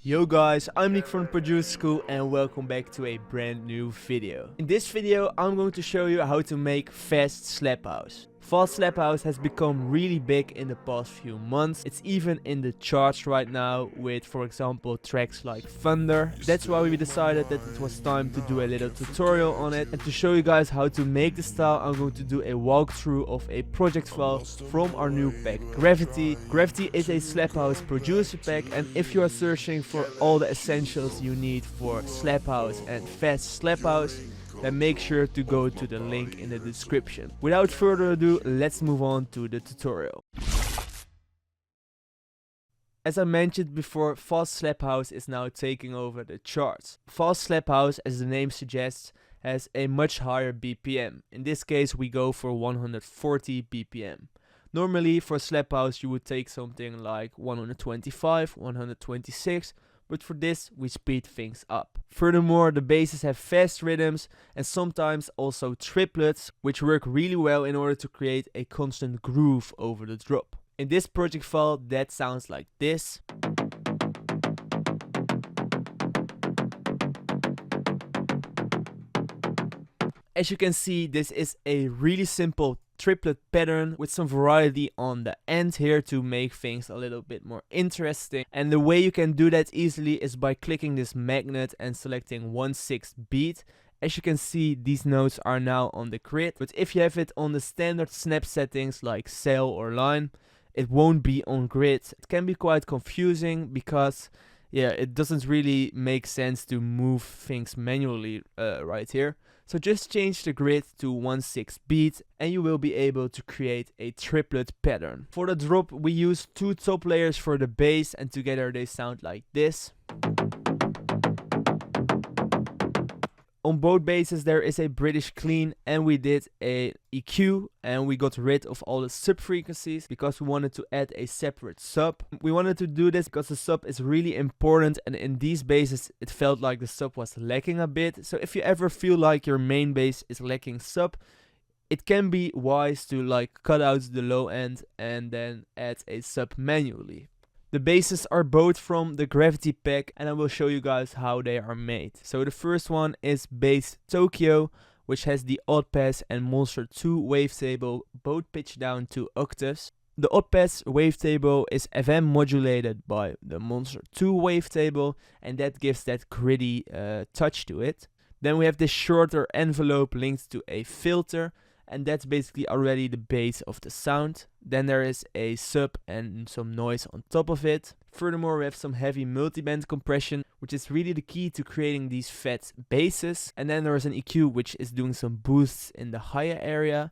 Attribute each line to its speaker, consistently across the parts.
Speaker 1: Yo guys, I'm Niek from Produce School and welcome back to a brand new video. In this video I'm going to show you how to make fast slap house. Fast slap house has become really big in the past few months. It's even in the charts right now with, for example, tracks like Thunder. That's why we decided that it was time to do a little tutorial on it. And to show you guys how to make the style, I'm going to do a walkthrough of a project file from our new pack, Gravity. Gravity is a slap house producer pack, and if you are searching for all the essentials you need for slap house and fast slap house, then make sure to go to the link in the description. Without further ado, let's move on to the tutorial. As I mentioned before, fast slap house is now taking over the charts. Fast slap house, as the name suggests, has a much higher BPM. In this case we go for 140 BPM. Normally for slap house you would take something like 125, 126, but for this we speed things up. Furthermore, the basses have fast rhythms and sometimes also triplets, which work really well in order to create a constant groove over the drop. In this project file that sounds like this. As you can see, this is a really simple triplet pattern with some variety on the end here to make things a little bit more interesting. And the way you can do that easily is by clicking this magnet and selecting 1/6 beat. As you can see, these notes are now on the grid, but if you have it on the standard snap settings like cell or line, it won't be on grid. It can be quite confusing because it doesn't really make sense to move things manually right here. So just change the grid to 1/6 beat and you will be able to create a triplet pattern. For the drop we use two top layers for the bass and together they sound like this. On both basses there is a British clean and we did a EQ and we got rid of all the sub frequencies because we wanted to add a separate sub. We wanted to do this because the sub is really important, and in these basses it felt like the sub was lacking a bit. So if you ever feel like your main bass is lacking sub, it can be wise to cut out the low end and then add a sub manually. The basses are both from the Gravity pack and I will show you guys how they are made. So the first one is bass Tokyo, which has the Odd Pass and Monster 2 wavetable, both pitched down to octaves. The Odd Pass wavetable is FM modulated by the Monster 2 wavetable and that gives that gritty touch to it. Then we have this shorter envelope linked to a filter, and that's basically already the base of the sound. Then there is a sub and some noise on top of it. Furthermore, we have some heavy multiband compression, which is really the key to creating these fat basses. And then there is an EQ, which is doing some boosts in the higher area,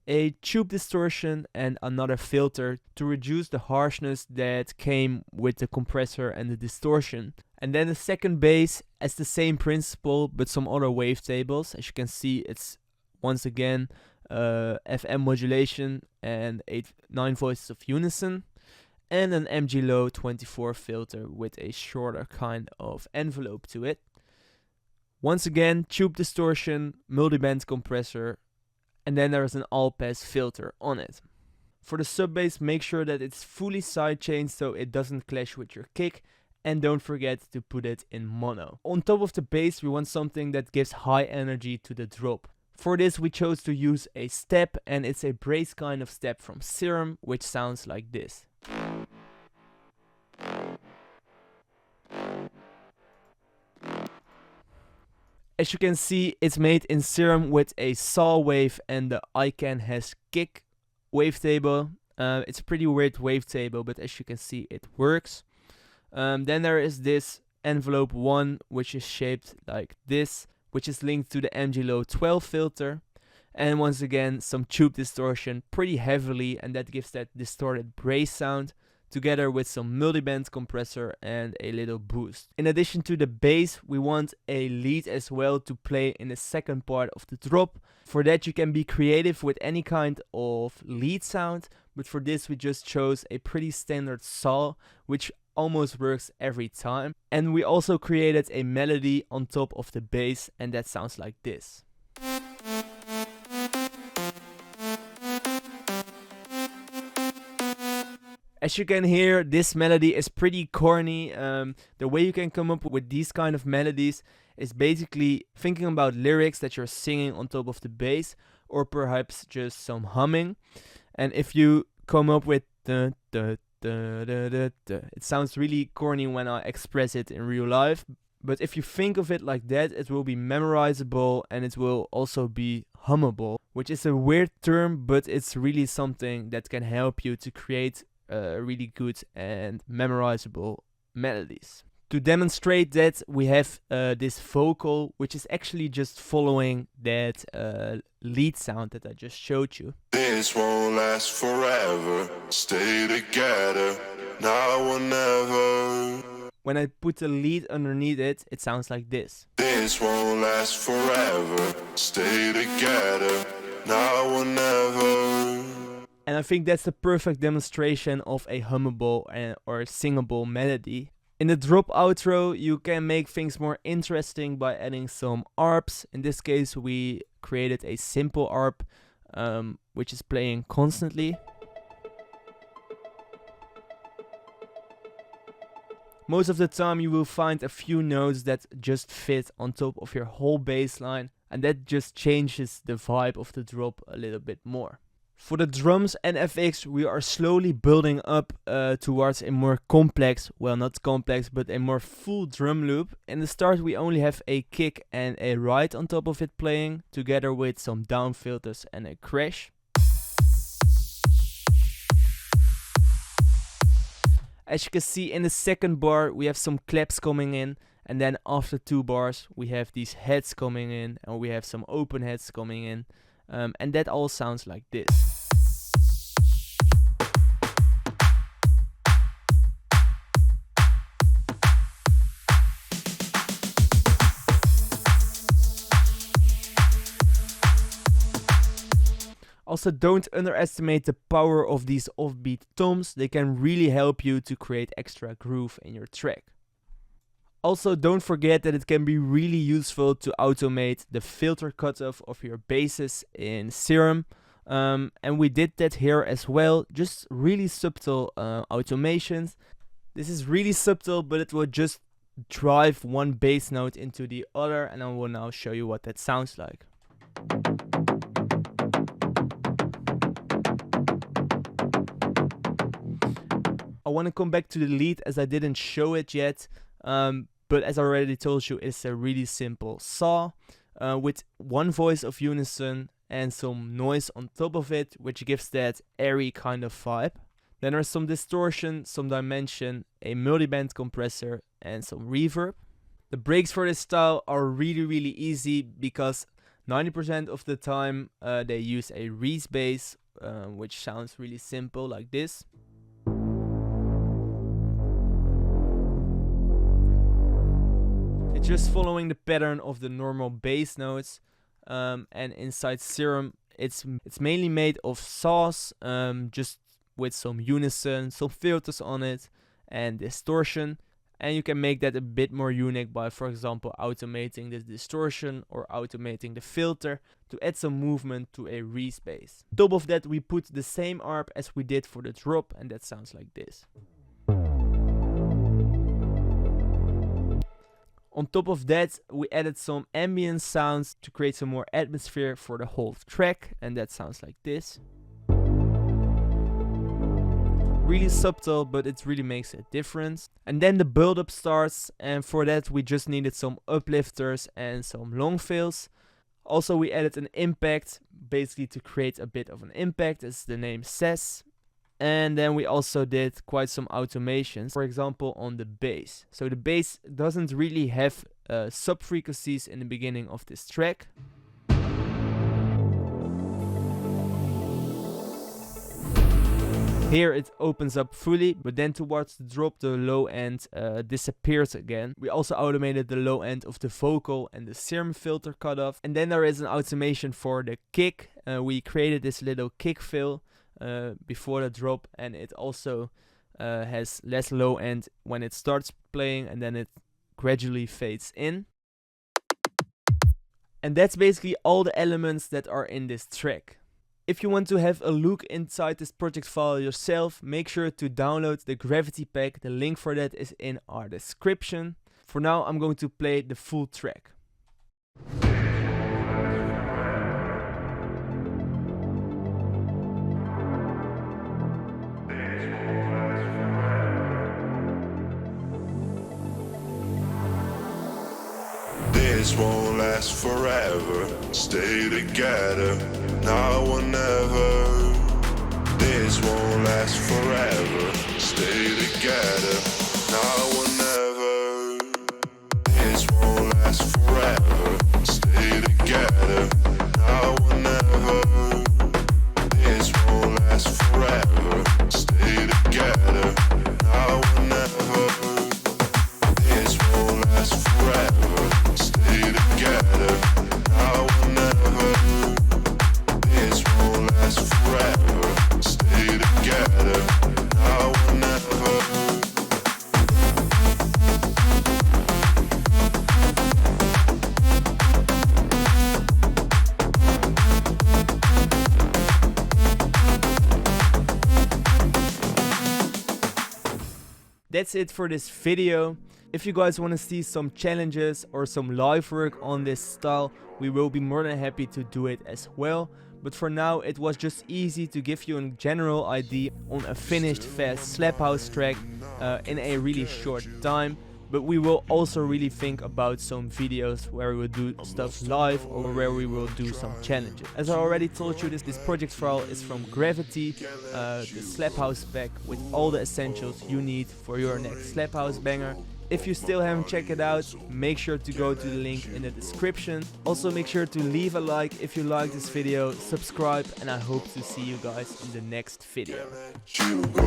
Speaker 1: a tube distortion and another filter to reduce the harshness that came with the compressor and the distortion. And then the second bass has the same principle but some other wavetables. As you can see, it's once again FM modulation and 9 voices of unison, and an MG Low 24 filter with a shorter kind of envelope to it. Once again, tube distortion, multiband compressor, and then there is an all pass filter on it. For the sub bass, make sure that it's fully sidechained so it doesn't clash with your kick, and don't forget to put it in mono. On top of the bass we want something that gives high energy to the drop. For this we chose to use a step, and it's a brace kind of step from Serum, which sounds like this. As you can see, it's made in Serum with a saw wave and the ICANN has kick wavetable. It's a pretty weird wavetable, but as you can see it works. Then there is this envelope 1, which is shaped like this, which is linked to the MG Low 12 filter, and once again some tube distortion pretty heavily, and that gives that distorted brace sound together with some multiband compressor and a little boost. In addition to the bass we want a lead as well to play in the second part of the drop. For that you can be creative with any kind of lead sound, but for this we just chose a pretty standard saw, which almost works every time. And we also created a melody on top of the bass, and that sounds like this. As you can hear, this melody is pretty corny. The way you can come up with these kind of melodies is basically thinking about lyrics that you're singing on top of the bass, or perhaps just some humming. And if you come up with it sounds really corny when I express it in real life. But if you think of it like that, it will be memorizable and it will also be hummable, which is a weird term, but it's really something that can help you to create really good and memorizable melodies. To demonstrate that, we have this vocal, which is actually just following that lead sound that I just showed you.
Speaker 2: This won't last forever, stay together, now or never.
Speaker 1: When I put the lead underneath it, it sounds like this.
Speaker 2: This won't last forever, stay together, now or never.
Speaker 1: And I think that's the perfect demonstration of a hummable or singable melody. In the drop outro, you can make things more interesting by adding some arps. In this case, we created a simple arp, which is playing constantly. Most of the time you will find a few notes that just fit on top of your whole bass line, and that just changes the vibe of the drop a little bit more. For the drums and FX, we are slowly building up towards a more complex, well, not complex, but a more full drum loop. In the start we only have a kick and a ride on top of it playing, together with some down filters and a crash. As you can see in the second bar, we have some claps coming in, and then after 2 bars we have these heads coming in, and we have some open heads coming in, and that all sounds like this. Also, don't underestimate the power of these offbeat toms. They can really help you to create extra groove in your track. Also, don't forget that it can be really useful to automate the filter cutoff of your basses in Serum. And we did that here as well, just really subtle automations. This is really subtle, but it will just drive one bass note into the other, and I will now show you what that sounds like. I want to come back to the lead as I didn't show it yet, but as I already told you, it's a really simple saw with one voice of unison and some noise on top of it, which gives that airy kind of vibe. Then there's some distortion, some dimension, a multiband compressor, and some reverb. The breaks for this style are really easy because 90% of the time they use a Reese bass, which sounds really simple like this. It's just following the pattern of the normal bass notes, and inside Serum it's mainly made of saws, just with some unison, some filters on it, and distortion. And you can make that a bit more unique by, for example, automating the distortion or automating the filter to add some movement to a Reese bass. On top of that, we put the same arp as we did for the drop, and that sounds like this. On top of that, we added some ambient sounds to create some more atmosphere for the whole track, and that sounds like this. Really subtle, but it really makes a difference. And then the build up starts, and for that we just needed some uplifters and some long fills. Also we added an impact, basically to create a bit of an impact, as the name says. And then we also did quite some automations, for example on the bass. So the bass doesn't really have sub frequencies in the beginning of this track. Here it opens up fully, but then towards the drop the low end disappears again. We also automated the low end of the vocal and the Serum filter cutoff. And then there is an automation for the kick. We created this little kick fill before the drop, and it also has less low end when it starts playing, and then it gradually fades in. And that's basically all the elements that are in this track. If you want to have a look inside this project file yourself, make sure to download the Gravity pack. The link for that is in our description. For now, I'm going to play the full track.
Speaker 2: This won't last forever. Stay together, now or never. This won't last forever. Stay together, now or never. This won't last forever. Stay together, now or never. This won't last forever. Stay together, now or never. This won't last forever. Stay together, now or never. This won't last forever. Stay together, now or never.
Speaker 1: That's it for this video. If you guys want to see some challenges or some live work on this style, we will be more than happy to do it as well. But for now, it was just easy to give you a general idea on a finished fast slap house track in a really short time. But we will also really think about some videos where we will do stuff live or where we will do some challenges. As I already told you, this project file is from Gravity, the slap house pack with all the essentials you need for your next slap house banger. If you still haven't checked it out, make sure to go to the link in the description. Also make sure to leave a like if you like this video, subscribe, and I hope to see you guys in the next video.
Speaker 2: You go.